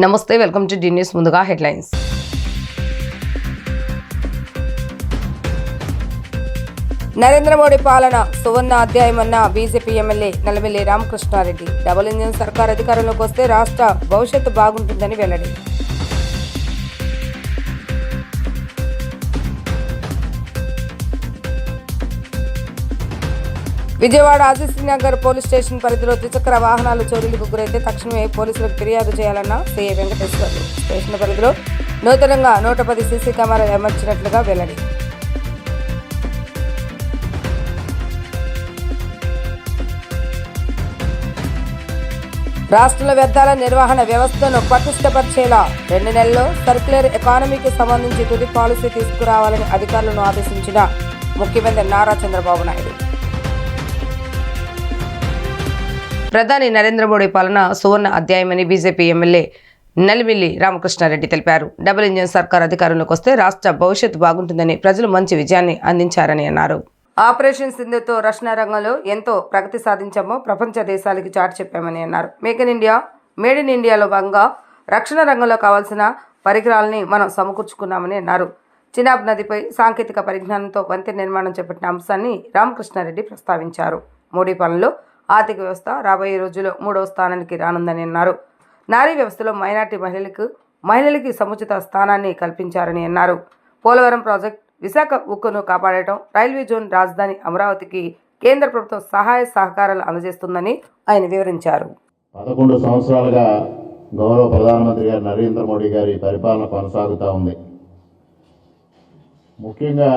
నమస్తే, welcome to the news. ముందుగా headlines. Narendra Modi పాలన సువర్ణ అధ్యాయమన్న BJP MLA Nallamilli Ramakrishna Reddy. Double engine సర్కార్ అధికారంలోకి వస్తే రాష్ట్ర భవిష్యత్తు బాగుంటుందని వెల్లడి. విజయవాడ ఆదిత్యనగర్ పోలీస్ స్టేషన్ పరిధిలో ద్విచక్ర వాహనాలు చోరీలకు గురైతే తక్షణమే పోలీసులకు ఫిర్యాదు చేయాలన్న సీఐ వెంకటేశ్వర్లు. స్టేషన్ పరిధిలో నూతనంగా 110 సీసీ కెమెరాలు అమర్చినట్లుగా వెల్లడి. రాష్ట్రంలో వ్యర్థాల నిర్వహణ వ్యవస్థను పటిష్టపరిచేలా 2 నెలల్లో సర్క్యులర్ ఎకానమీకి సంబంధించి తుది పాలసీ తీసుకురావాలని అధికారులను ఆదేశించిన ముఖ్యమంత్రి నారా చంద్రబాబు నాయుడు. ప్రధాని నరేంద్ర మోడీ పాలన సువర్ణ అధ్యాయమని బీజేపీ ఎమ్మెల్యే నల్లమిల్లి రామకృష్ణారెడ్డి తెలిపారు. డబుల్ ఇంజిన్ సర్కార్ అధికారంలోకి వస్తే రాష్ట్ర భవిష్యత్తు బాగుంటుందని, ప్రజలు మంచి విజయాన్ని అందించారని అన్నారు. ఆపరేషన్ సింధుతో రక్షణ రంగంలో ఎంతో ప్రగతి సాధించామో ప్రపంచ దేశాలకి చాటి చెప్పామని అన్నారు. మేడ్ ఇన్ ఇండియాలో భాగంగా రక్షణ రంగంలో కావాల్సిన పరికరాలని మనం సమకూర్చుకున్నామని అన్నారు. చినాబ్ నదిపై సాంకేతిక పరిజ్ఞానంతో వంతెన నిర్మాణం చేపట్టిన అంశాన్ని రామకృష్ణారెడ్డి ప్రస్తావించారు. మోడీ పాలనలో ఆర్థిక వ్యవస్థ రాబోయే రోజుల్లో 3వ స్థానానికి రానుందని అన్నారు. నారీ వ్యవస్థలో మైనార్టీ మహిళలకి సముచిత స్థానాన్ని కల్పించారని అన్నారు. పోలవరం ప్రాజెక్ట్, విశాఖ ఉక్కును కాపాడటం, రైల్వే జోన్ రాజధాని అమరావతికి కేంద్ర ప్రభుత్వం సహాయ సహకారాలు అందజేస్తుందని ఆయన వివరించారు. 11 సంవత్సరాలుగా గౌరవ ప్రధానమంత్రి గారు నరేంద్ర మోడీ గారి పరిపాలన కొనసాగుతూ ఉంది. ముఖ్యంగా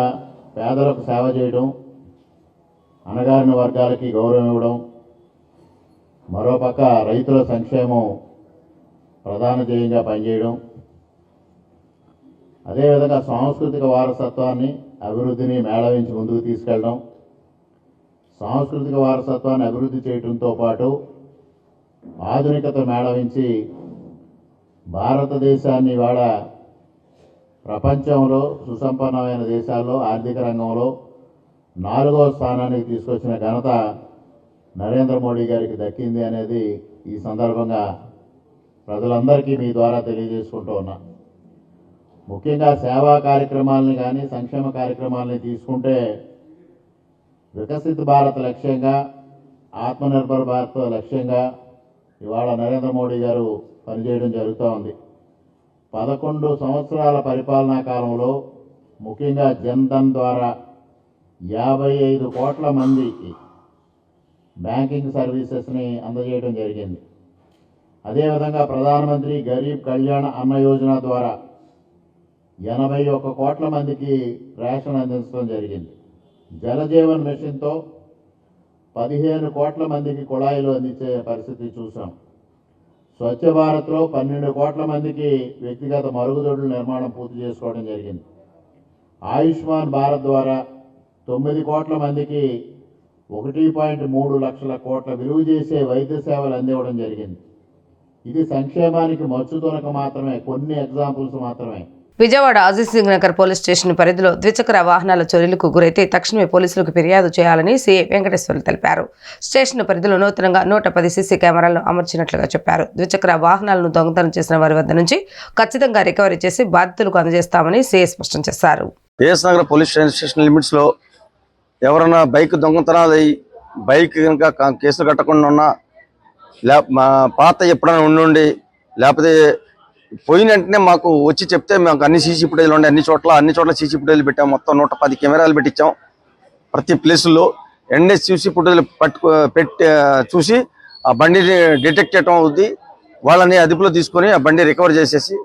పేదలకు సేవ చేయడం, అణగారిన వర్గాలకి గౌరవం ఇవ్వడం, మరోపక్క రైతుల సంక్షేమం ప్రధాన ధ్యేయంగా పనిచేయడం, అదేవిధంగా సాంస్కృతిక వారసత్వాన్ని, అభివృద్ధిని మేళవించి ముందుకు తీసుకెళ్ళడం, సాంస్కృతిక వారసత్వాన్ని అభివృద్ధి చేయడంతో పాటు ఆధునికత మేళవించి భారతదేశాన్ని ఇవాళ ప్రపంచంలో సుసంపన్నమైన దేశాల్లో ఆర్థిక రంగంలో 4వ స్థానానికి తీసుకొచ్చిన ఘనత నరేంద్ర మోడీ గారికి దక్కింది అనేది ఈ సందర్భంగా ప్రజలందరికీ మీ ద్వారా తెలియజేసుకుంటూ ఉన్నా. ముఖ్యంగా సేవా కార్యక్రమాలని కానీ సంక్షేమ కార్యక్రమాలని తీసుకుంటే వికసిత్ భారత్ లక్ష్యంగా, ఆత్మనిర్భర్ భారత్ లక్ష్యంగా ఇవాళ నరేంద్ర మోడీ గారు పనిచేయడం జరుగుతూ ఉంది. 11 సంవత్సరాల పరిపాలనా కాలంలో ముఖ్యంగా జన్ధన్ ద్వారా 55 కోట్ల మందికి బ్యాంకింగ్ సర్వీసెస్ని అందజేయడం జరిగింది. అదేవిధంగా ప్రధానమంత్రి గరీబ్ కళ్యాణ్ అన్న యోజన ద్వారా 81 కోట్ల మందికి రేషన్ అందించడం జరిగింది. జలజీవన్ మిషన్తో 15 కోట్ల మందికి కుళాయిలు అందించే పరిస్థితి చూసాం. స్వచ్ఛ భారత్లో 12 కోట్ల మందికి వ్యక్తిగత మరుగుదొడ్ల నిర్మాణం పూర్తి చేసుకోవడం జరిగింది. ఆయుష్మాన్ భారత్ ద్వారా 9 కోట్ల మందికి 1.3 లక్షల కోట్ల విలువ చేసే వైద్య సేవలు అందివ్వడం జరిగింది. ఇది సంక్షేమానికి మచ్చుతునక మాత్రమే, కొన్ని ఎగ్జాంపుల్స్ మాత్రమే. విజయవాడ ఆదిత్యనగర్ పోలీస్ స్టేషన్ పరిధిలో ద్విచక్ర వాహనాల చోరీలకు గురైతే తక్షణమే పోలీసులకు ఫిర్యాదు చేయాలని సీఐ వెంకటేశ్వర్లు తెలిపారు. స్టేషన్ పరిధిలో నూతనంగా 110 సీసీ కెమెరాలను అమర్చినట్లుగా చెప్పారు. ద్విచక్ర వాహనాలను దొంగతనం చేసిన వారి వద్ద నుంచి ఖచ్చితంగా రికవరీ చేసి బాధితులకు అందజేస్తామని సీఐ స్పష్టం చేశారు. ఏఎస్నగర్ పోలీస్ స్టేషన్ లిమిట్స్ లో ఎవరైనా బైక్ దొంగతనాలు అయ్యి బైక్ కనుక కేసులు కట్టకుండా ఉన్నా, పాత ఎప్పుడైనా ఉండి లేకపోతే పోయిన వెంటనే మాకు వచ్చి చెప్తే మాకు అన్ని సీసీ ఫుటేజ్లు ఉండే, అన్ని చోట్ల సీసీ ఫుటేజ్లు పెట్టాం. మొత్తం 110 కెమెరాలు పెట్టించాం ప్రతి ప్లేసుల్లో. ఎన్ఎస్ సీసీ ఫుటేజ్లు చూసి ఆ బండిని డిటెక్ట్ చేయడం అవుద్ది. వాళ్ళని అదుపులో తీసుకొని ఆ బండి రికవర్ చేసేసి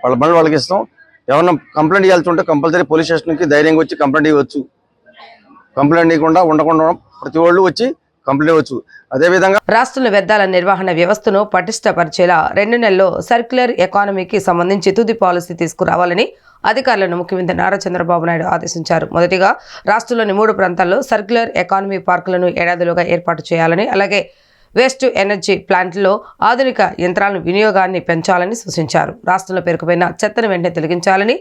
వాళ్ళ బండి వాళ్ళకి ఇస్తాం. ఎవరైనా కంప్లైంట్ ఇవ్వాల్సి ఉంటే కంపల్సరీ పోలీస్ స్టేషన్కి ధైర్యంగా వచ్చి కంప్లైంట్ ఇవ్వచ్చు. కంప్లైంట్ ఇవ్వకుండా ఉండకుండా ప్రతి వాళ్ళు వచ్చి కంప్లైంట్ ఇవ్వచ్చు. అదేవిధంగా రాష్ట్రంలో వ్యర్థాల నిర్వహణ వ్యవస్థను పటిష్టపరిచేలా 2 నెలల్లో సర్క్యులర్ ఎకానమీకి సంబంధించి తుది పాలసీ తీసుకురావాలని అధికారులను ముఖ్యమంత్రి నారా చంద్రబాబు నాయుడు ఆదేశించారు. మొదటిగా రాష్ట్రంలోని 3 ప్రాంతాల్లో సర్క్యులర్ ఎకానమీ పార్కులను ఏడాదిలోగా ఏర్పాటు చేయాలని, అలాగే వేస్ట్ ఎనర్జీ ప్లాంట్లో ఆధునిక యంత్రాలను వినియోగాన్ని పెంచాలని సూచించారు. రాష్ట్రంలో పేరుకుపోయిన చెత్తను వెంటనే తొలగించాలని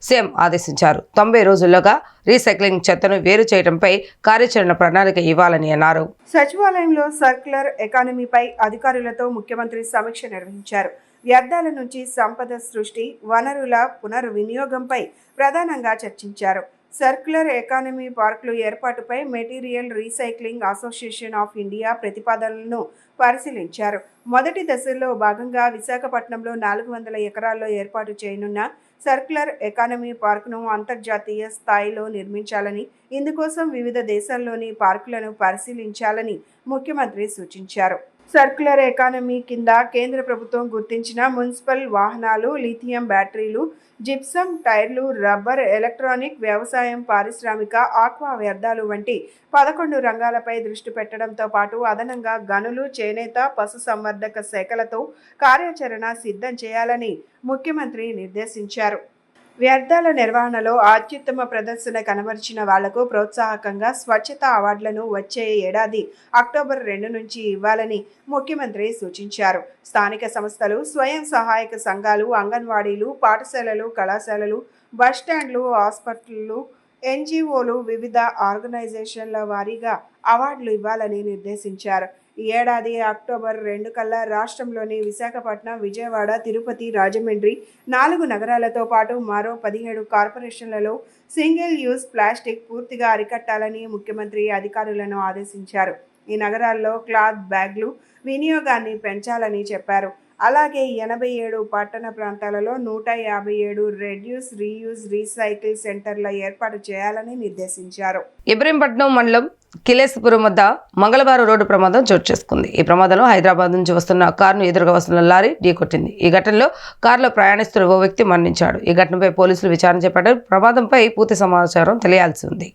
సీఎం ఆదేశించారు. 90 రోజుల్లోగా రీసైక్లింగ్ చెత్తను వేరు చేయడంపై కార్యాచరణ ప్రణాళిక ఇవ్వాలని అన్నారు. సచివాలయంలో సర్క్యులర్ ఎకానమీపై అధికారులతో ముఖ్యమంత్రి సమీక్ష నిర్వహించారు. వ్యర్థాల నుంచి సంపద సృష్టి, వనరుల పునర్వినియోగంపై ప్రధానంగా చర్చించారు. సర్క్యులర్ ఎకానమీ పార్కులు ఏర్పాటుపై material recycling association of India ప్రతిపాదనలను పరిశీలించారు. మొదటి దశలో భాగంగా విశాఖపట్నంలో 400 ఎకరాల్లో ఏర్పాటు చేయనున్న సర్క్యులర్ ఎకానమీ పార్కును అంతర్జాతీయ స్థాయిలో నిర్మించాలని, ఇందుకోసం వివిధ దేశాల్లోని పార్కులను పరిశీలించాలని ముఖ్యమంత్రి సూచించారు. సర్క్యులర్ ఎకానమీ కింద కేంద్ర ప్రభుత్వం గుర్తించిన మున్సిపల్ వాహనాలు, లిథియం బ్యాటరీలు, జిప్సం టైర్లు, రబ్బర్, ఎలక్ట్రానిక్, వ్యవసాయం, పారిశ్రామిక, ఆక్వా వ్యర్థాలు వంటి 11 రంగాలపై దృష్టి పెట్టడంతో పాటు అదనంగా గనులు, చేనేత, పశుసంవర్ధక శాఖలతో కార్యాచరణ సిద్ధం చేయాలని ముఖ్యమంత్రి నిర్దేశించారు. వ్యర్థాల నిర్వహణలో అత్యుత్తమ ప్రదర్శన కనబరిచిన వాళ్లకు ప్రోత్సాహకంగా స్వచ్ఛతా అవార్డులను వచ్చే ఏడాది అక్టోబర్ 2 నుంచి ఇవ్వాలని ముఖ్యమంత్రి సూచించారు. స్థానిక సంస్థలు, స్వయం సహాయక సంఘాలు, అంగన్వాడీలు, పాఠశాలలు, కళాశాలలు, బస్టాండ్లు, హాస్పిటళ్లు, ఎన్జిఓలు, వివిధ ఆర్గనైజేషన్ల వారీగా అవార్డులు ఇవ్వాలని నిర్దేశించారు. ఈ ఏడాది అక్టోబర్ 2 కల్లా రాష్ట్రంలోని విశాఖపట్నం, విజయవాడ, తిరుపతి, రాజమండ్రి 4 నగరాలతో పాటు మరో 17 కార్పొరేషన్లలో సింగిల్ యూజ్ ప్లాస్టిక్ పూర్తిగా అరికట్టాలని ముఖ్యమంత్రి అధికారులను ఆదేశించారు. ఈ నగరాల్లో క్లాత్ బ్యాగ్లు వినియోగాన్ని పెంచాలని చెప్పారు. అలాగే 87 పట్టణ ప్రాంతాలలో 157 రెడ్యూస్, రీయూజ్, రీసైకిల్ సెంటర్ల ఏర్పాటు చేయాలని నిర్దేశించారు. ఇబ్రహీంపట్నం మండలం కిలేసుపురం వద్ద మంగళవారం రోడ్డు ప్రమాదం చోటు చేసుకుంది. ఈ ప్రమాదంలో హైదరాబాద్ నుంచి వస్తున్న కారును ఎదురుగా వస్తున్న లారీ ఢీకొట్టింది. ఈ ఘటనలో కారులో ప్రయాణిస్తున్న ఓ వ్యక్తి మరణించాడు. ఈ ఘటనపై పోలీసులు విచారణ చేపట్టారు. ప్రమాదంపై పూర్తి సమాచారం తెలియాల్సి ఉంది.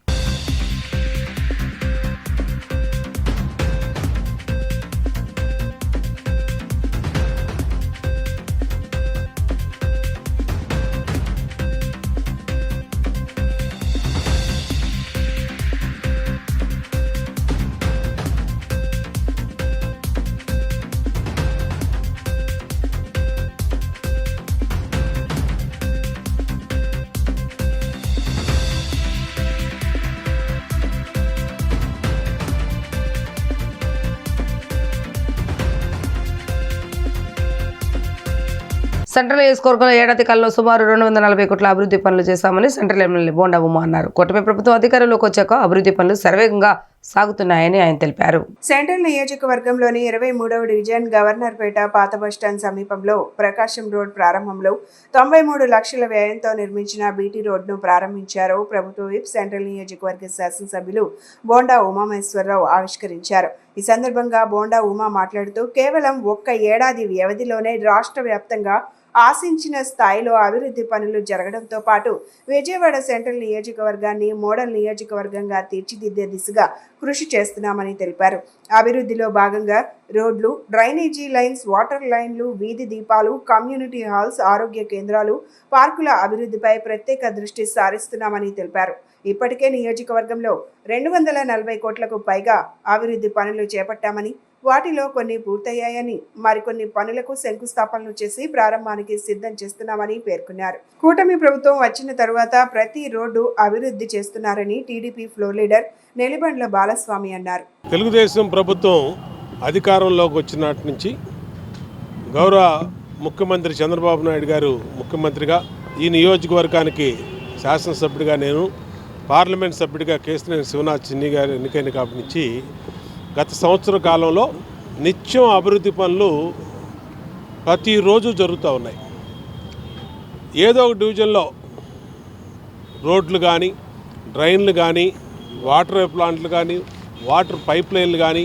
సెంట్రల్ నియోజకవర్గంలో ఏడాది కాలంలో సుమారు 240 కోట్ల అభివృద్ధి పనులు చేశామని సెంట్రల్ ఎమ్మెల్యే బోండా ఉమా అన్నారు. కూటమి ప్రభుత్వం అధికారంలోకి వచ్చాక అభివృద్ధి పనులు శరవేగంగా సాగుతున్నాయని ఆయన తెలిపారు. సెంట్రల్ నియోజకవర్గంలోని 23వ డివిజన్ గవర్నర్పేట పాత బస్టాండ్ సమీపంలో ప్రకాశం రోడ్ ప్రారంభంలో 93 లక్షల వ్యయంతో నిర్మించిన బీటీ రోడ్ను ప్రారంభించారు. ప్రభుత్వ విప్ సెంట్రల్ నియోజకవర్గ శాసనసభ్యులు బోండా ఉమామేశ్వరరావు ఆవిష్కరించారు. ఈ సందర్భంగా బోండా ఉమా మాట్లాడుతూ కేవలం 1 ఏడాది వ్యవధిలోనే రాష్ట్ర వ్యాప్తంగా ఆశించిన స్థాయిలో అభివృద్ధి పనులు జరగడంతో పాటు విజయవాడ సెంట్రల్ నియోజకవర్గాన్ని మోడల్ నియోజకవర్గంగా తీర్చిదిద్దే దిశగా కృషి చేస్తున్నామని తెలిపారు. అభివృద్ధిలో భాగంగా రోడ్లు, డ్రైనేజీ లైన్స్, వాటర్ లైన్లు, వీధి దీపాలు, కమ్యూనిటీ హాల్స్, ఆరోగ్య కేంద్రాలు, పార్కుల అభివృద్ధిపై ప్రత్యేక దృష్టి సారిస్తున్నామని తెలిపారు. ఇప్పటికే నియోజకవర్గంలో 240 కోట్లకు పైగా అభివృద్ధి పనులు చేపట్టామని, వాటిలో కొన్ని పూర్తయ్యాయని, మరికొన్ని పనులకు శంకుస్థాపనలు చేసి ప్రారంభానికి సిద్ధం చేస్తున్నామని పేర్కొన్నారు. కూటమి ప్రభుత్వం వచ్చిన తరువాత ప్రతి రోడ్డు అభివృద్ధి చేస్తున్నారని TDP floor leader Nelibandla Balaswamy అన్నారు. తెలుగుదేశం ప్రభుత్వం అధికారంలోకి వచ్చినటి నుంచి గౌరవ ముఖ్యమంత్రి చంద్రబాబు నాయుడు గారు ముఖ్యమంత్రిగా, ఈ నియోజకవర్గానికి శాసనసభ్యుడిగా నేను, పార్లమెంట్ సభ్యుడిగా కేశినేని శివనాథ్ చిన్ని గారు ఎన్నికైన కాపటి నుంచి గత సంవత్సర కాలంలో నిత్యం అభివృద్ధి పనులు ప్రతిరోజు జరుగుతూ ఉన్నాయి. ఏదో ఒక డివిజన్లో రోడ్లు కానీ, డ్రైన్లు కానీ, వాటర్ ప్లాంట్లు కానీ, వాటర్ పైప్ లైన్లు కానీ,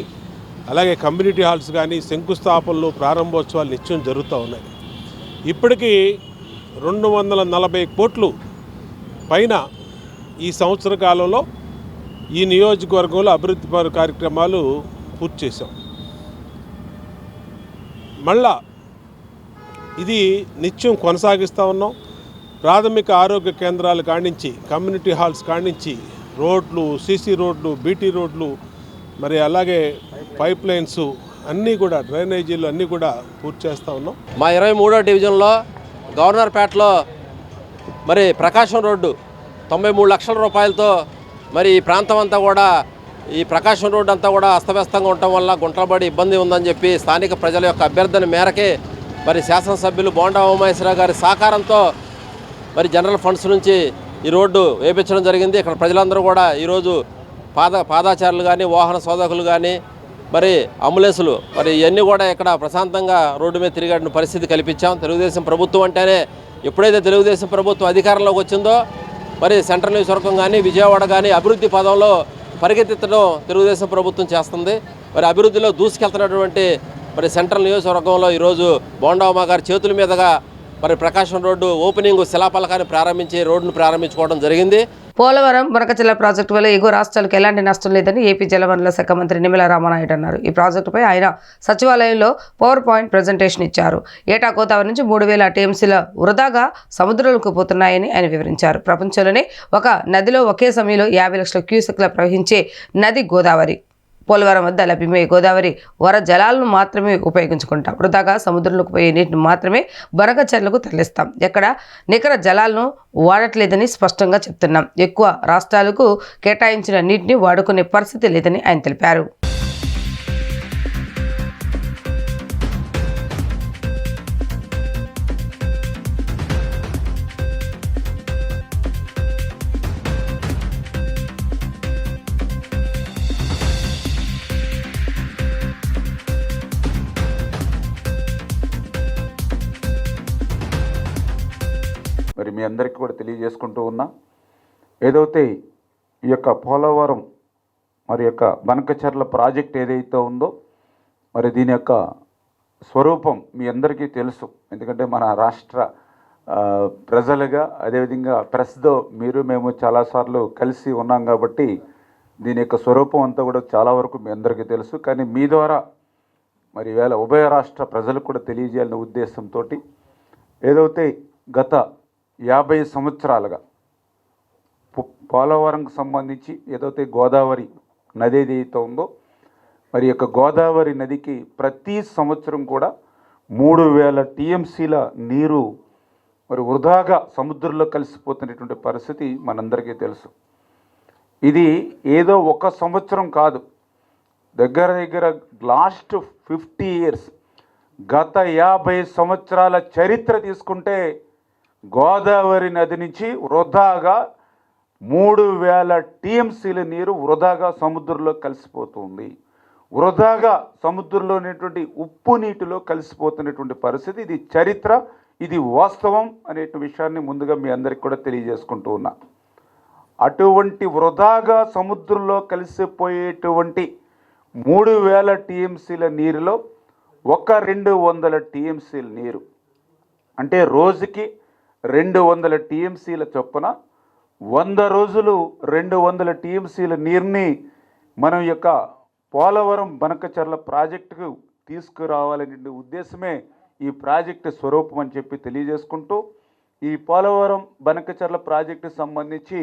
అలాగే కమ్యూనిటీ హాల్స్ కానీ శంకుస్థాపనలు, ప్రారంభోత్సవాలు నిత్యం జరుగుతూ ఉన్నాయి. ఇప్పటికీ 240 కోట్లు పైన ఈ సంవత్సర కాలంలో ఈ నియోజకవర్గంలో అభివృద్ధి కార్యక్రమాలు పూర్తి చేశాం. మళ్ళా ఇది నిత్యం కొనసాగిస్తూ ఉన్నాం. ప్రాథమిక ఆరోగ్య కేంద్రాలు కానించి, కమ్యూనిటీ హాల్స్ కానించి, రోడ్లు, సీసీ రోడ్లు, బీటీ రోడ్లు, మరి అలాగే పైప్ లైన్స్ అన్నీ కూడా, డ్రైనేజీలు అన్నీ కూడా పూర్తి చేస్తూ ఉన్నాం. మా 23వ డివిజన్లో గవర్నర్పేటలో మరి ప్రకాశం రోడ్డు 93 లక్షల రూపాయలతో మరి ఈ ప్రాంతం అంతా కూడా, ఈ ప్రకాశం రోడ్డు అంతా కూడా అస్తవ్యస్తంగా ఉండటం వల్ల గుంటలబడి ఇబ్బంది ఉందని చెప్పి స్థానిక ప్రజల యొక్క అభ్యర్థన మేరకే మరి శాసనసభ్యులు బోండా ఉమామహేశ్వరరావు గారి సహకారంతో మరి జనరల్ ఫండ్స్ నుంచి ఈ రోడ్డు వేయించడం జరిగింది. ఇక్కడ ప్రజలందరూ కూడా ఈరోజు పాదాచారులు కానీ, వాహన శోధకులు కానీ, మరి అంబులెన్సులు మరి ఇవన్నీ కూడా ఇక్కడ ప్రశాంతంగా రోడ్డు మీద తిరిగే పరిస్థితి కల్పించాం. తెలుగుదేశం ప్రభుత్వం అంటేనే ఎప్పుడైతే తెలుగుదేశం ప్రభుత్వం అధికారంలోకి వచ్చిందో మరి సెంట్రల్ నియోజకవర్గం కానీ, విజయవాడ కానీ అభివృద్ధి పదంలో పరిగెత్తించడం తెలుగుదేశం ప్రభుత్వం చేస్తుంది. మరి అభివృద్ధిలో దూసుకెళ్తున్నటువంటి మరి సెంట్రల్ నియోజకవర్గంలో ఈరోజు బోండా ఉమా గారి చేతుల మీదుగా మరి ప్రకాశం రోడ్డు ఓపెనింగ్ శిలాఫలకాన్ని ప్రారంభించి రోడ్డును ప్రారంభించుకోవడం జరిగింది. పోలవరం బనకచెర్ల ప్రాజెక్టు వల్ల ఎగువ రాష్ట్రాలకు ఎలాంటి నష్టం లేదని ఏపీ జలవనరుల శాఖ మంత్రి నిమ్మల రామానాయుడు అన్నారు. ఈ ప్రాజెక్టుపై ఆయన సచివాలయంలో పవర్ పాయింట్ ప్రజెంటేషన్ ఇచ్చారు. ఏటా గోదావరి నుంచి 3000 టీఎంసీల వృధాగా సముద్రంలోకి పోతున్నాయని ఆయన వివరించారు. ప్రపంచంలోనే ఒక నదిలో ఒకే సమయంలో 50 లక్షల క్యూసెక్ల ప్రవహించే నది గోదావరి. పోలవరం వద్ద లభ్యమయ్యే గోదావరి వర జలాలను మాత్రమే ఉపయోగించుకుంటాం. వృధాగా సముద్రంలోకి పోయే నీటిని మాత్రమే బనకచెర్లకు తరలిస్తాం. ఎక్కడ నికర జలాలను వాడట్లేదని స్పష్టంగా చెప్తున్నాం. ఎక్కువ రాష్ట్రాలకు కేటాయించిన నీటిని వాడుకునే పరిస్థితి లేదని ఆయన తెలిపారు. మరి మీ అందరికీ కూడా తెలియజేసుకుంటూ ఉన్నా, ఏదైతే ఈ యొక్క పోలవరం మరి యొక్క బనకచెర్ల ప్రాజెక్ట్ ఏదైతే ఉందో మరి దీని యొక్క స్వరూపం మీ అందరికీ తెలుసు. ఎందుకంటే మన రాష్ట్ర ప్రజలుగా, అదేవిధంగా ప్రెస్తో మీరు మేము చాలాసార్లు కలిసి ఉన్నాం కాబట్టి దీని యొక్క స్వరూపం అంతా కూడా చాలా వరకు మీ అందరికీ తెలుసు. కానీ మీ ద్వారా మరి ఈవేళ ఉభయ రాష్ట్ర ప్రజలకు కూడా తెలియజేయాలనే ఉద్దేశంతో ఏదైతే గత 50 సంవత్సరాలుగా పోలవరంకు సంబంధించి ఏదైతే గోదావరి నది ఏదైతే ఉందో మరి యొక్క గోదావరి నదికి ప్రతి సంవత్సరం కూడా 3000 టీఎంసీల నీరు మరి వృధాగా సముద్రంలో కలిసిపోతున్నటువంటి పరిస్థితి మనందరికీ తెలుసు. ఇది ఏదో ఒక సంవత్సరం కాదు, దగ్గర లాస్ట్ 50 ఇయర్స్, గత 50 సంవత్సరాల చరిత్ర తీసుకుంటే గోదావరి నది నుంచి వృధాగా 3000 టీఎంసీల నీరు వృధాగా సముద్రంలో కలిసిపోతుంది. వృధాగా సముద్రంలో ఉన్నటువంటి ఉప్పు నీటిలో కలిసిపోతున్నటువంటి పరిస్థితి. ఇది చరిత్ర, ఇది వాస్తవం అనే విషయాన్ని ముందుగా మీ అందరికీ కూడా తెలియజేసుకుంటూ ఉన్నా. అటువంటి వృధాగా సముద్రంలో కలిసిపోయేటువంటి 3000 టీఎంసీల నీరులో 200 టీఎంసీల నీరు అంటే రోజుకి 200 టీఎంసీల చొప్పున 100 రోజులు 200 టీఎంసీల నీరుని మనం యొక్క పోలవరం బనకచెర్ల ప్రాజెక్టుకు తీసుకురావాలనే ఉద్దేశమే ఈ ప్రాజెక్టు స్వరూపం అని చెప్పి తెలియజేసుకుంటూ, ఈ పోలవరం బనకచెర్ల ప్రాజెక్టుకు సంబంధించి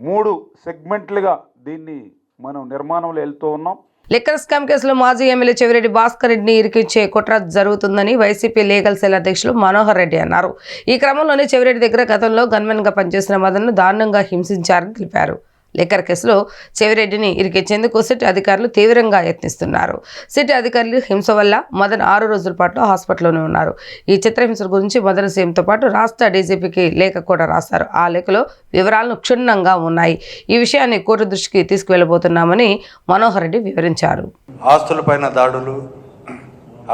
3 సెగ్మెంట్లుగా దీన్ని మనం నిర్మాణంలో వెళ్తూ ఉన్నాం. లిక్కర్ స్కామ్ కేసులో మాజీ ఎమ్మెల్యే చెవిరెడ్డి భాస్కర్ రెడ్డిని ఇరికించే కుట్ర జరుగుతుందని వైసీపీ లీగల్ సెల్ అధ్యక్షులు మనోహర్ రెడ్డి అన్నారు. ఈ క్రమంలోనే చెవిరెడ్డి దగ్గర గతంలో గన్మెన్గా పనిచేసిన మదన్ను దారుణంగా హింసించారని తెలిపారు. లిక్కర్ కేసులో చెవిరెడ్డిని ఇరికించేందుకు సిట్ అధికారులు తీవ్రంగా యత్నిస్తున్నారు. సిట్ అధికారులు హింస వల్ల మదన్ 6 రోజుల పాటు హాస్పిటల్లోనే ఉన్నారు. ఈ చిత్రహింస గురించి మదన్ సీఎంతో పాటు రాష్ట్ర డీజీపీకి లేఖ కూడా రాశారు. ఆ లేఖలో వివరాలను క్షుణ్ణంగా ఉన్నాయి. ఈ విషయాన్ని కోర్టు దృష్టికి తీసుకువెళ్ళబోతున్నామని మనోహర్ రెడ్డి వివరించారు. ఆస్తులపైన దాడులు,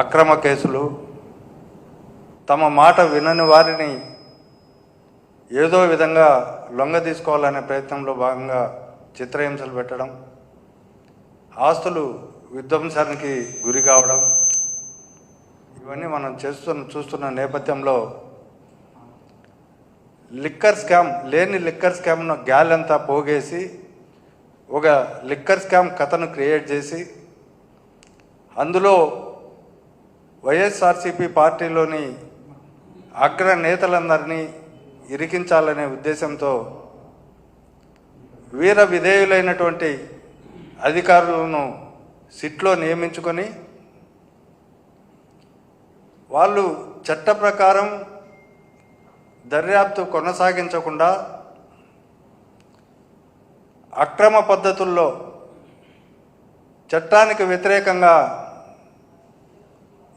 అక్రమ కేసులు, తమ మాట వినని వారిని ఏదో విధంగా లొంగ తీసుకోవాలనే ప్రయత్నంలో భాగంగా చిత్రహింసలు పెట్టడం, ఆస్తులు విధ్వంసానికి గురి కావడం, ఇవన్నీ మనం చూస్తున్న నేపథ్యంలో లిక్కర్ స్కామ్ను గ్యాలంతా పోగేసి ఒక లిక్కర్ స్కామ్ కథను క్రియేట్ చేసి అందులో వైఎస్ఆర్సీపీ పార్టీలోని అగ్ర నేతలందరినీ ఇరికించాలనే ఉద్దేశంతో వీర విధేయులైనటువంటి అధికారులను సిట్లో నియమించుకొని వాళ్ళు చట్ట ప్రకారం దర్యాప్తు కొనసాగించకుండా అక్రమ పద్ధతుల్లో చట్టానికి వ్యతిరేకంగా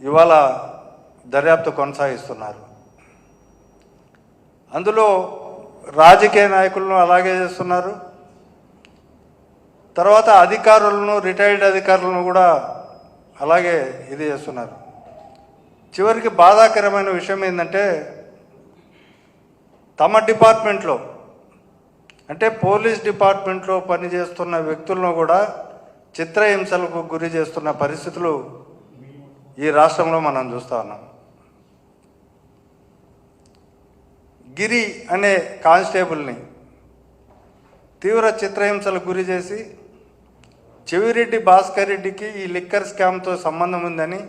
ఇవాళ దర్యాప్తు కొనసాగిస్తున్నారు. అందులో రాజకీయ నాయకులను అలాగే చేస్తున్నారు. తర్వాత అధికారులను, రిటైర్డ్ అధికారులను కూడా అలాగే ఇది చేస్తున్నారు. చివరికి బాధాకరమైన విషయం ఏంటంటే తమ డిపార్ట్మెంట్లో అంటే పోలీస్ డిపార్ట్మెంట్లో పనిచేస్తున్న వ్యక్తులను కూడా చిత్రహింసలకు గురి చేస్తున్న పరిస్థితులు ఈ రాష్ట్రంలో మనం చూస్తూ ఉన్నాం. గిరి అనే కానిస్టేబుల్ని తీవ్ర చిత్రహింసలకు గురి చేసి చెవిరెడ్డి భాస్కర్ రెడ్డికి ఈ లిక్కర్ స్కామ్తో సంబంధం ఉందని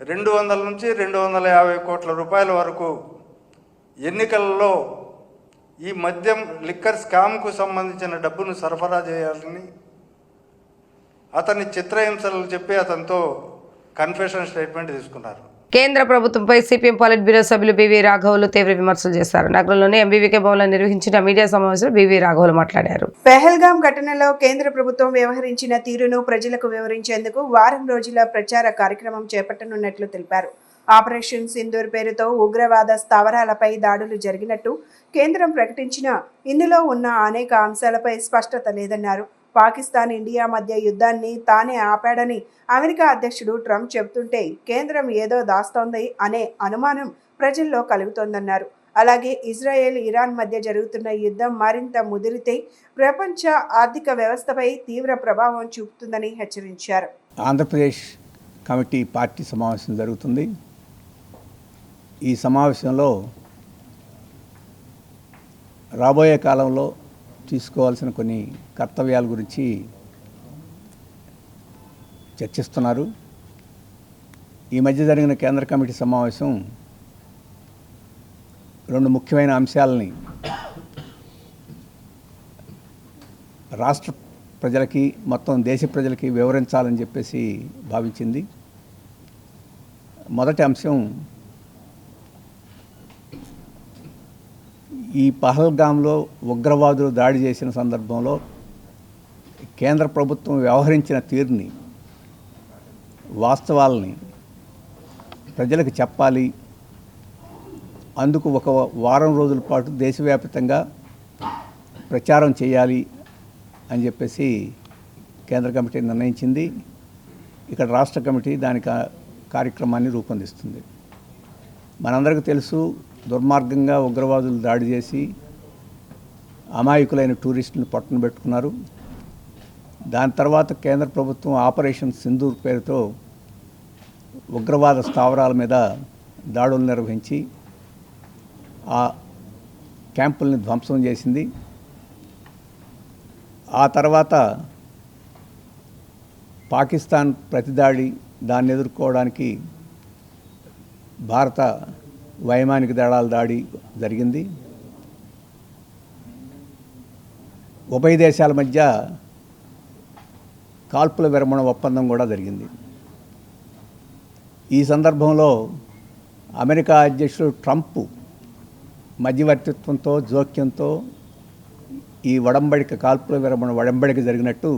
200 నుంచి 250 కోట్ల రూపాయల వరకు ఎన్నికలలో ఈ మద్యం లిక్కర్ స్కామ్కు సంబంధించిన డబ్బును సరఫరా చేయాలని అతన్ని చిత్రహింసలు చెప్పి అతనితో కన్ఫెషన్ స్టేట్మెంట్ తీసుకున్నారు. కేంద్ర ప్రభుత్వంపై సిపిఎం పాలిట్ బ్యూరో సభ్యులు బివి రాఘవులు తీవ్ర విమర్శలు చేశారు. నగరంలోని ఎంబీవీకే భవన్లో నిర్వహించిన మీడియా సమావేశంలో బివి రాఘవులు మాట్లాడారు. పెహల్గాం ఘటనలో కేంద్ర ప్రభుత్వం వ్యవహరించిన తీరును ప్రజలకు వివరించేందుకు వారం రోజుల ప్రచార కార్యక్రమం చేపట్టనున్నట్లు తెలిపారు. ఆపరేషన్ సింధూర్ పేరుతో ఉగ్రవాద స్థావరాలపై దాడులు జరిగినట్టు కేంద్రం ప్రకటించినా ఇందులో ఉన్న అనేక అంశాలపై స్పష్టత లేదన్నారు. పాకిస్తాన్, ఇండియా మధ్య యుద్ధాన్ని తానే ఆపాడని అమెరికా అధ్యక్షుడు ట్రంప్ చెబుతుంటే కేంద్రం ఏదో దాస్తోంది అనే అనుమానం ప్రజల్లో కలుగుతోందన్నారు. అలాగే ఇజ్రాయెల్, ఇరాన్ మధ్య జరుగుతున్న యుద్ధం మరింత ముదిరితే ప్రపంచ ఆర్థిక వ్యవస్థపై తీవ్ర ప్రభావం చూపుతుందని హెచ్చరించారు. ఆంధ్రప్రదేశ్ కమిటీ పార్టీ సమావేశం జరుగుతుంది. ఈ సమావేశంలో రాబోయే కాలంలో తీసుకోవాల్సిన కొన్ని కర్తవ్యాల గురించి చర్చిస్తున్నారు. ఈ మధ్య జరిగిన కేంద్ర కమిటీ సమావేశం 2 ముఖ్యమైన అంశాలని రాష్ట్ర ప్రజలకి, మొత్తం దేశ ప్రజలకి వివరించాలని చెప్పేసి భావించింది. మొదటి అంశం, ఈ పహల్గాంలో ఉగ్రవాదులు దాడి చేసిన సందర్భంలో కేంద్ర ప్రభుత్వం వ్యవహరించిన తీరుని, వాస్తవాలని ప్రజలకు చెప్పాలి. అందుకు ఒక వారం రోజుల పాటు దేశవ్యాప్తంగా ప్రచారం చేయాలి అని చెప్పేసి కేంద్ర కమిటీ నిర్ణయించింది. ఇక్కడ రాష్ట్ర కమిటీ దానికి కార్యక్రమాన్ని రూపొందిస్తుంది. మనందరికీ తెలుసు, దుర్మార్గంగా ఉగ్రవాదులు దాడి చేసి అమాయకులైన టూరిస్టులను పట్టున పెట్టుకున్నారు. దాని తర్వాత కేంద్ర ప్రభుత్వం ఆపరేషన్ సింధూర్ పేరుతో ఉగ్రవాద స్థావరాల మీద దాడులు నిర్వహించి ఆ క్యాంపుల్ని ధ్వంసం చేసింది. ఆ తర్వాత పాకిస్తాన్ ప్రతిదాడి, దాన్ని ఎదుర్కోవడానికి భారత వైమానిక దళాల దాడి జరిగింది. ఉభయ దేశాల మధ్య కాల్పుల విరమణ ఒప్పందం కూడా జరిగింది. ఈ సందర్భంలో అమెరికా అధ్యక్షుడు ట్రంప్ మధ్యవర్తిత్వంతో, జోక్యంతో ఈ కాల్పుల విరమణ ఒడంబడిక జరిగినట్టు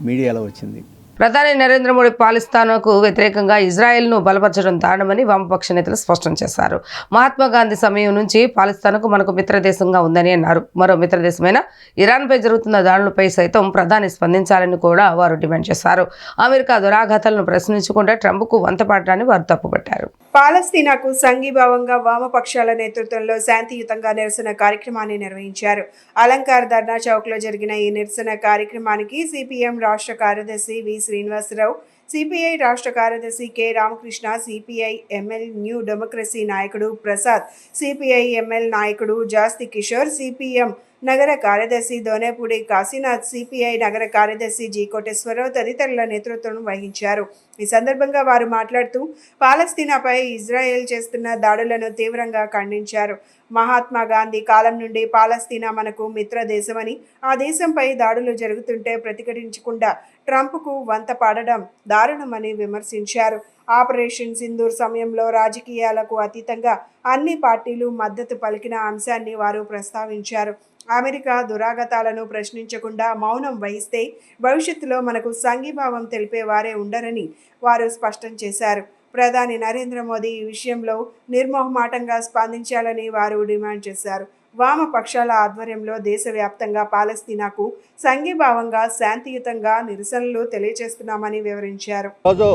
మీడియాలో వచ్చింది. ప్రధాని నరేంద్ర మోడీ పాలిస్తాన్కు వ్యతిరేకంగా ఇజ్రాయెల్ను బలపరచడం దారుణమని వామపక్ష నేతలు స్పష్టం చేశారు. మహాత్మా గాంధీ సమయం నుంచి పాలిస్తాన్కు మనకు మిత్రదేశంగా ఉందని అన్నారు. మరో మిత్రదేశమైన ఇరాన్పై జరుగుతున్న దాడులపై సైతం ప్రధాని స్పందించాలని కూడా వారు డిమాండ్ చేశారు. అమెరికా దురాఘాతాలను ప్రశ్నించకుండా ట్రంప్కు వంతపాడటాన్ని వారు తప్పుపట్టారు. పాలస్తీనాకు సంఘీభావంగా వామపక్షాల నేతృత్వంలో శాంతియుతంగా నిరసన కార్యక్రమాన్ని నిర్వహించారు. అలంకార్ ధర్నా చౌక్లో జరిగిన ఈ నిరసన కార్యక్రమానికి సిపిఎం రాష్ట్ర కార్యదర్శి వి శ్రీనివాసరావు, సిపిఐ రాష్ట్ర కార్యదర్శి K Ramakrishna, CPI ML new democracy నాయకుడు ప్రసాద్, సిపిఐ ఎంఎల్ నాయకుడు జాస్తి కిషోర్, సిపిఎం నగర కార్యదర్శి దోనేపూడి కాశీనాథ్, సిపిఐ నగర కార్యదర్శి జి కోటేశ్వరరావు తదితరుల నేతృత్వం వహించారు. ఈ సందర్భంగా వారు మాట్లాడుతూ పాలస్తీనాపై ఇజ్రాయెల్ చేస్తున్న దాడులను తీవ్రంగా ఖండించారు. మహాత్మా గాంధీ కాలం నుండి పాలస్తీనా మనకు మిత్ర దేశమని, ఆ దేశంపై దాడులు జరుగుతుంటే ప్రతిఘటించకుండా ట్రంప్కు వంత పాడడం దారుణమని విమర్శించారు. ఆపరేషన్ సింధూర్ సమయంలో రాజకీయాలకు అతీతంగా అన్ని పార్టీలు మద్దతు పలికిన అంశాన్ని వారు ప్రస్తావించారు. అమెరికా దురాగతాలను ప్రశ్నించకుండా మౌనం వహిస్తే భవిష్యత్తులో మనకు సంఘీభావం తెలిపే వారే ఉండరని వారు స్పష్టం చేశారు. ప్రధాని నరేంద్ర మోదీ ఈ విషయంలో నిర్మోహమాటంగా స్పందించాలని వారు డిమాండ్ చేశారు. వామపక్షాల ఆధ్వర్యంలో దేశవ్యాప్తంగా పాలస్తీనాకు సంఘీభావంగా శాంతియుతంగా నిరసనలు తెలియజేస్తున్నామని వివరించారు. రోజు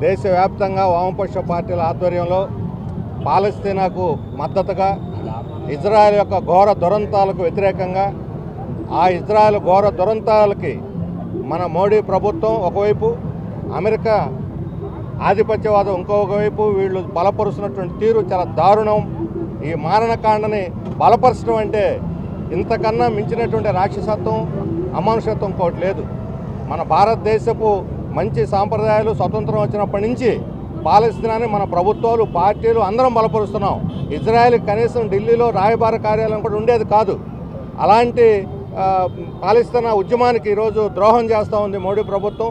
దేశవ్యాప్తంగా వామపక్ష పార్టీల ఆధ్వర్యంలో పాలస్తీనాకు మద్దతుగా ఇజ్రాయెల్ యొక్క ఘోర దురంతాలకు వ్యతిరేకంగా ఆ ఇజ్రాయెల్ ఘోర దురంతాలకి మన మోడీ ప్రభుత్వం ఒకవైపు, అమెరికా ఆధిపత్యవాదం ఇంకొక వైపు వీళ్ళు బలపరుస్తున్నటువంటి తీరు చాలా దారుణం. ఈ మారణకాండని బలపరచడం అంటే ఇంతకన్నా మించినటువంటి రాక్షసత్వం, అమానుషత్వం ఇంకోటి లేదు. మన భారతదేశపు మంచి సాంప్రదాయాలు స్వతంత్రం వచ్చినప్పటి నుంచి పాలస్తీనాని మన ప్రభుత్వాలు, పార్టీలు అందరం బలపరుస్తున్నాం. ఇజ్రాయెల్ కనీసం ఢిల్లీలో రాయబార కార్యాలయం కూడా ఉండేది కాదు. అలాంటి పాలస్తీనా ఉద్యమానికి ఈరోజు ద్రోహం చేస్తూ ఉంది మోడీ ప్రభుత్వం.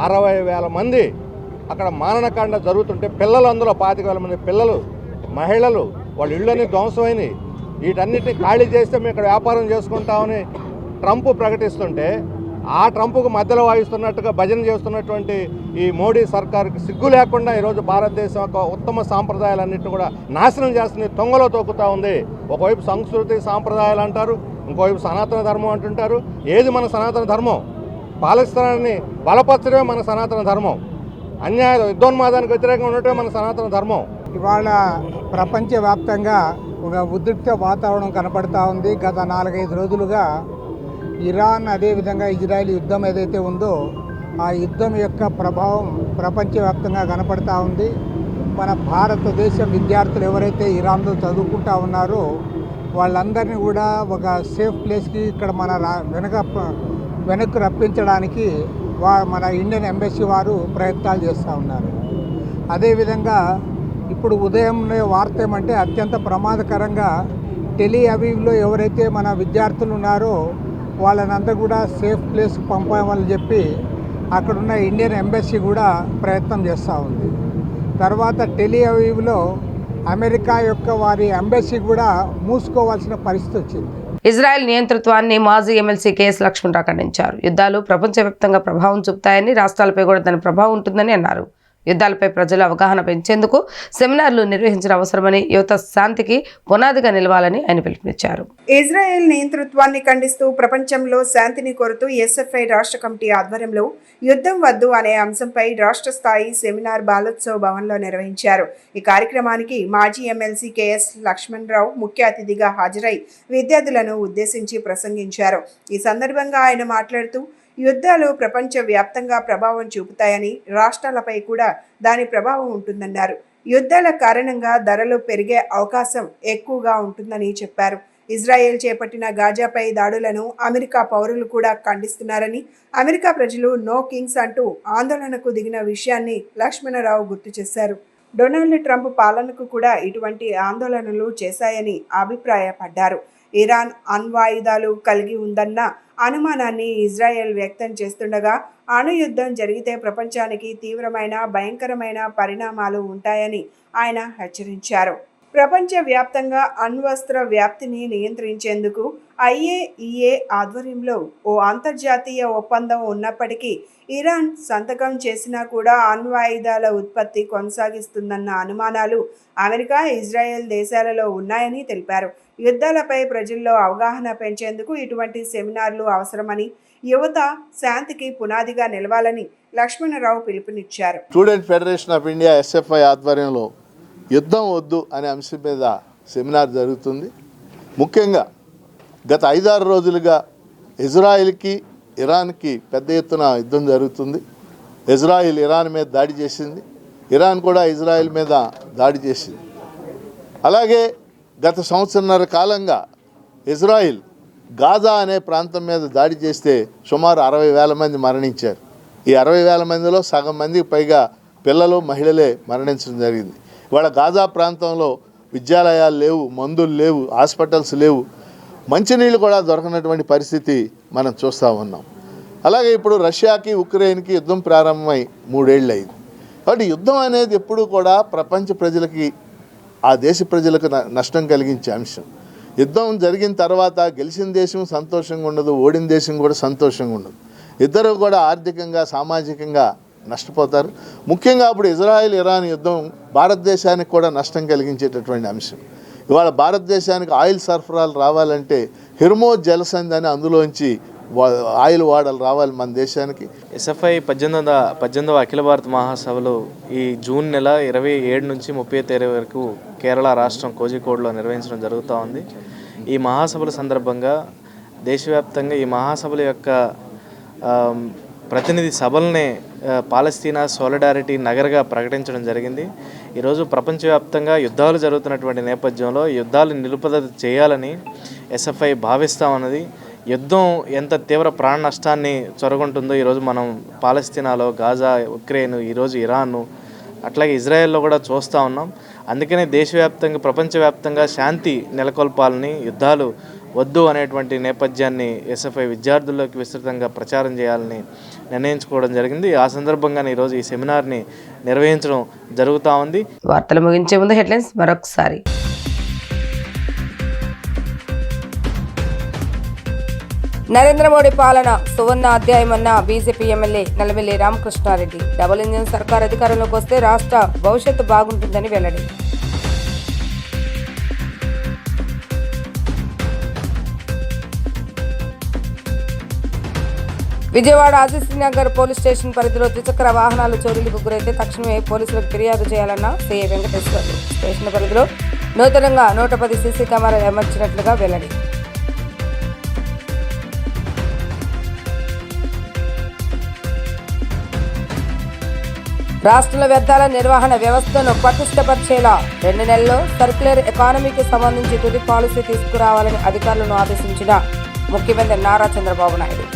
60,000 మంది అక్కడ మారణకాండ జరుగుతుంటే పిల్లలు, అందులో 25,000 మంది పిల్లలు, మహిళలు, వాళ్ళ ఇళ్ళని ధ్వంసమైనవి. వీటన్నిటిని ఖాళీ చేస్తే మేము ఇక్కడ వ్యాపారం చేసుకుంటామని ట్రంప్ ప్రకటిస్తుంటే, ఆ ట్రంప్కు మధ్యలో వాయిస్తున్నట్టుగా భజన చేస్తున్నటువంటి ఈ మోడీ సర్కార్కి సిగ్గు లేకుండా ఈరోజు భారతదేశం యొక్క ఉత్తమ సాంప్రదాయాలన్నింటినీ కూడా నాశనం చేస్తుంది, తొంగలో తొక్కుతూ ఉంది. ఒకవైపు సంస్కృతి సాంప్రదాయాలు అంటారు, ఇంకోవైపు సనాతన ధర్మం అంటుంటారు. ఏది మన సనాతన ధర్మం? పాలస్తీనాన్ని బలపరచడమే మన సనాతన ధర్మం. అన్యాయ యుద్ధోన్మాదానికి వ్యతిరేకంగా ఉండటమే మన సనాతన ధర్మం. ఇవాళ ప్రపంచవ్యాప్తంగా ఒక ఉద్రిక్త వాతావరణం కనపడతా ఉంది. గత 4-5 రోజులుగా ఇరాన్, అదేవిధంగా ఇజ్రాయెల్ యుద్ధం ఏదైతే ఉందో ఆ యుద్ధం యొక్క ప్రభావం ప్రపంచవ్యాప్తంగా కనపడతా ఉంది. మన భారతదేశం విద్యార్థులు ఎవరైతే ఇరాన్లో చదువుకుంటా ఉన్నారో వాళ్ళందరినీ కూడా ఒక సేఫ్ ప్లేస్కి ఇక్కడ మన వెనక్కు రప్పించడానికి మన ఇండియన్ ఎంబసీ వారు ప్రయత్నాలు చేస్తూ ఉన్నారు. అదేవిధంగా ఇప్పుడు ఉదయంలో వార్త ఏమంటే అత్యంత ప్రమాదకరంగా టెలి అవీవ్లో ఎవరైతే మన విద్యార్థులు ఉన్నారో వాళ్ళనంతా కూడా సేఫ్ ప్లేస్కి పంపామని చెప్పి అక్కడున్న ఇండియన్ ఎంబసీ కూడా ప్రయత్నం చేస్తూ ఉంది. తర్వాత టెలి అవీవ్లో అమెరికా యొక్క వారి ఎంబసీ కూడా మూసుకోవాల్సిన పరిస్థితి వచ్చింది. ఇజ్రాయెల్ నియంతృత్వాన్ని మాజీ ఎమ్మెల్సీ కేఎస్ లక్ష్మణరావు ఖండించారు. యుద్ధాలు ప్రపంచవ్యాప్తంగా ప్రభావం చూపుతాయని, రాష్ట్రాలపై కూడా దాని ప్రభావం ఉంటుందని అన్నారు. యుద్ధాలపై ప్రజల అవగాహన పెంచేందుకు సెమినార్లు నిర్వహించడం అవసరమని, యువత శాంతికి పునాదిగా నిలవాలని ఆయన పిలుపునిచ్చారు. ఇజ్రాయెల్ నియంతృత్వాన్ని ఖండిస్తూ ప్రపంచంలో శాంతిని కోరుతూ ఎస్ఎఫ్ఐ రాష్ట్ర కమిటీ ఆధ్వర్యంలో యుద్ధం వద్దు అనే అంశంపై రాష్ట్ర స్థాయి సెమినార్ బాలోత్సవ్ భవన్లో నిర్వహించారు. ఈ కార్యక్రమానికి మాజీ ఎమ్మెల్సీ కేఎస్ లక్ష్మణరావు ముఖ్య అతిథిగా హాజరై విద్యార్థులను ఉద్దేశించి ప్రసంగించారు. ఈ సందర్భంగా ఆయన మాట్లాడుతూ యుద్ధాలు ప్రపంచ వ్యాప్తంగా ప్రభావం చూపుతాయని, రాష్ట్రాలపై కూడా దాని ప్రభావం ఉంటుందన్నారు. యుద్ధాల కారణంగా ధరలు పెరిగే అవకాశం ఎక్కువగా ఉంటుందని చెప్పారు. ఇజ్రాయెల్ చేపట్టిన గాజాపై దాడులను అమెరికా పౌరులు కూడా ఖండిస్తున్నారని, అమెరికా ప్రజలు నో కింగ్స్ అంటూ ఆందోళనకు దిగిన విషయాన్ని లక్ష్మణరావు గుర్తు చేశారు. డొనాల్డ్ ట్రంప్ పాలనకు కూడా ఇటువంటి ఆందోళనలు చేశాయని అభిప్రాయపడ్డారు. ఇరాన్ అణ్వాయుధాలు కలిగి ఉందన్న అనుమానాన్ని ఇజ్రాయెల్ వ్యక్తం చేస్తుండగా, అణుయుద్ధం జరిగితే ప్రపంచానికి తీవ్రమైన భయంకరమైన పరిణామాలు ఉంటాయని ఆయన హెచ్చరించారు. ప్రపంచవ్యాప్తంగా అణ్వస్త్ర వ్యాప్తిని నియంత్రించేందుకు IAEA ఆధ్వర్యంలో ఓ అంతర్జాతీయ ఒప్పందం ఉన్నప్పటికీ ఇరాన్ సంతకం చేసినా కూడా అణ్వాయుధాల ఉత్పత్తి కొనసాగిస్తుందన్న అనుమానాలు అమెరికా, ఇజ్రాయెల్ దేశాలలో ఉన్నాయని తెలిపారు. యుద్ధాలపై ప్రజల్లో అవగాహన పెంచేందుకు ఇటువంటి సెమినార్లు అవసరమని, యువత శాంతికి పునాదిగా నిలవాలని లక్ష్మణరావు పిలుపునిచ్చారు. Student federation of India SFI ఆధ్వర్యంలో యుద్ధం వద్దు అనే అంశం మీద సెమినార్ జరుగుతుంది. ముఖ్యంగా గత 5-6 రోజులుగా ఇజ్రాయిల్కి, ఇరాన్కి పెద్ద ఎత్తున యుద్ధం జరుగుతుంది. ఇజ్రాయిల్ ఇరాన్ మీద దాడి చేసింది, ఇరాన్ కూడా ఇజ్రాయిల్ మీద దాడి చేసింది. అలాగే గత సంవత్సరన్నర కాలంగా ఇజ్రాయిల్ గాజా అనే ప్రాంతం మీద దాడి చేస్తే సుమారు 60,000 మంది మరణించారు. ఈ 60,000 మందిలో సగం మందికి పైగా పిల్లలు, మహిళలే మరణించడం జరిగింది. ఇవాళ గాజా ప్రాంతంలో విద్యాలయాలు లేవు, మందులు లేవు, హాస్పిటల్స్ లేవు, మంచినీళ్ళు కూడా దొరకనటువంటి పరిస్థితి మనం చూస్తూ ఉన్నాం. అలాగే ఇప్పుడు రష్యాకి, ఉక్రెయిన్కి యుద్ధం ప్రారంభమై 3 ఏళ్ళు అయింది. కాబట్టి యుద్ధం అనేది ఎప్పుడూ కూడా ప్రపంచ ప్రజలకి, ఆ దేశ ప్రజలకు నష్టం కలిగించే అంశం. యుద్ధం జరిగిన తర్వాత గెలిచిన దేశం సంతోషంగా ఉండదు, ఓడిన దేశం కూడా సంతోషంగా ఉండదు. ఇద్దరు కూడా ఆర్థికంగా, సామాజికంగా నష్టపోతారు. ముఖ్యంగా అప్పుడు ఇజ్రాయెల్ ఇరాన్ యుద్ధం భారతదేశానికి కూడా నష్టం కలిగించేటటువంటి అంశం. ఇవాళ భారతదేశానికి ఆయిల్ సరఫరాలు రావాలంటే హిర్మోజ్ జలసంధి అని అందులోంచి ఆయిల్ వాడలు రావాలి మన దేశానికి. ఎస్ఎఫ్ఐ 18వ అఖిల భారత మహాసభలు ఈ జూన్ నెల 27 నుంచి 30 వరకు కేరళ రాష్ట్రం కోజికోడ్లో నిర్వహించడం జరుగుతూ ఉంది. ఈ మహాసభల సందర్భంగా దేశవ్యాప్తంగా ఈ మహాసభల యొక్క ప్రతినిధి సభలనే పాలస్తీనా సోలిడారిటీ నగర్గా ప్రకటించడం జరిగింది. ఈరోజు ప్రపంచవ్యాప్తంగా యుద్ధాలు జరుగుతున్నటువంటి నేపథ్యంలో యుద్ధాలు నిలుపుదల చేయాలని ఎస్ఎఫ్ఐ భావిస్తూ ఉన్నది. యుద్ధం ఎంత తీవ్ర ప్రాణ నష్టాన్ని చొరగొంటుందో ఈరోజు మనం పాలస్తీనాలో, గాజా, ఉక్రెయిన్, ఈరోజు ఇరాన్, అట్లాగే ఇజ్రాయెల్లో కూడా చూస్తూ ఉన్నాం. అందుకనే దేశవ్యాప్తంగా ప్రపంచవ్యాప్తంగా శాంతి నెలకొల్పాలని, యుద్ధాలు వద్దు అనేటువంటి నేపథ్యాన్ని ఎస్ఎఫ్ఐ విద్యార్థుల్లోకి విస్తృతంగా ప్రచారం చేయాలని నిర్ణయించుకోవడం జరిగింది. ఆ సందర్భంగానే ఈరోజు ఈ సెమినార్ని నిర్వహించడం జరుగుతూ ఉంది. వార్తలు ముగించే ముందు హెడ్లైన్స్ మరొకసారి. నరేంద్ర మోడీ పాలన సువర్ణ అధ్యాయమన్న BJP MLA Nallamilli Ramakrishna Reddy. Double engine సర్కార్ అధికారంలోకి వస్తే రాష్ట్ర భవిష్యత్తు బాగుంటుందని వెల్లడి. విజయవాడ ఆదిత్యనగర్ పోలీస్ స్టేషన్ పరిధిలో ద్విచక్ర వాహనాలు చోరీలకు గురైతే తక్షణమే పోలీసులకు ఫిర్యాదు చేయాలన్న సీఐ వెంకటేశ్వర్లు. స్టేషన్ పరిధిలో నూతనంగా 110 సీసీ కెమెరాలు అమర్చినట్లుగా వెల్లడి. రాష్ట్రంలో వ్యర్థాల నిర్వహణ వ్యవస్థను పటిష్టపరిచేలా 2 నెలల్లో సర్క్యులర్ ఎకానమీకి సంబంధించి తుది పాలసీ తీసుకురావాలని అధికారులను ఆదేశించిన ముఖ్యమంత్రి నారా చంద్రబాబు నాయుడు.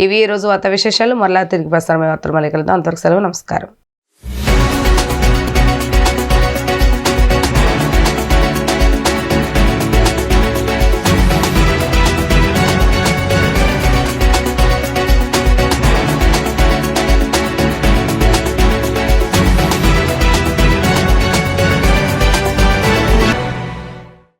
ఇవి ఈ రోజు వార్తా విశేషాలు. మరలా తిరిగి ప్రసారమయ్యే వార్తలు మళ్ళీ కలుద్దాం. అంతవరకు సెలవు. నమస్కారం.